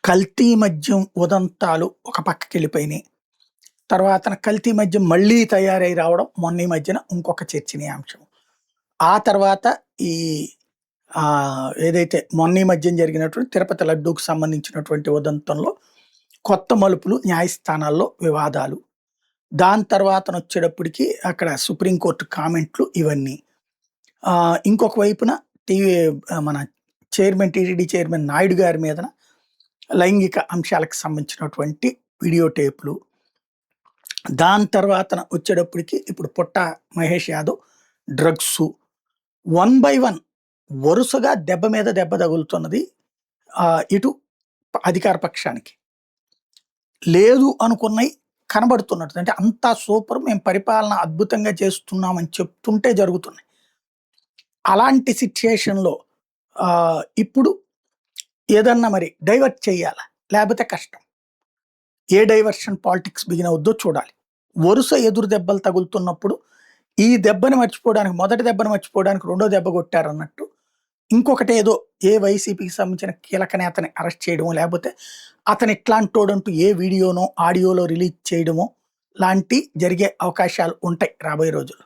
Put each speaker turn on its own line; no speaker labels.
కల్తీ మద్యం ఉదంతాలు ఒక పక్కకెళ్ళిపోయినాయి. తర్వాతన కల్తీ మద్యం మళ్ళీ తయారై రావడం మొన్న ఈ మధ్యన ఇంకొక చర్చనీయాంశం. ఆ తర్వాత ఈ ఏదైతే మొన్న ఈ మధ్యన జరిగినటువంటి తిరుపతి లడ్డూకి సంబంధించినటువంటి ఉదంతంలో కొత్త మలుపులు, న్యాయస్థానాల్లో వివాదాలు. దాని తర్వాతనొచ్చేటప్పటికి అక్కడ సుప్రీంకోర్టు కామెంట్లు ఇవన్నీ. ఇంకొక వైపున టీవీ మన టీటీడీ చైర్మన్ నాయుడు గారి మీదన లైంగిక అంశాలకు సంబంధించినటువంటి వీడియో టేపులు. దాని తర్వాతన వచ్చేటప్పటికి ఇప్పుడు పుట్ట మహేష్ యాదవ్ డ్రగ్సు. 1 బై 1 వరుసగా దెబ్బ మీద దెబ్బ తగులుతున్నది ఇటు అధికార పక్షానికి. లేదు అనుకున్నయి కనబడుతున్నట్టు. అంటే అంతా సూపర్, మేము పరిపాలన అద్భుతంగా చేస్తున్నామని చెప్తుంటే జరుగుతున్నాయి. అలాంటి సిట్యుయేషన్‌లో ఇప్పుడు ఏదన్నా మరి డైవర్ట్ చేయాలా? లేపోతే కష్టం. ఏ డైవర్షన్ పాలిటిక్స్ బిగిన్ అవుద్దో చూడాలి. వరుస ఎదురు దెబ్బలు తగులుతున్నప్పుడు ఈ దెబ్బని మర్చిపోవడానికి, మొదటి దెబ్బని మర్చిపోవడానికి రెండో దెబ్బ కొట్టారన్నట్టు ఇంకొకటేదో ఏ వైసీపీకి సంబంధించిన కీలక నేతని అరెస్ట్ చేయడమో, లేకపోతే అతను ఇట్లాంటోడంటూ ఏ వీడియోనో, ఆడియోలో రిలీజ్ చేయడమో లాంటి జరిగే అవకాశాలు ఉంటాయి రాబోయే రోజుల్లో.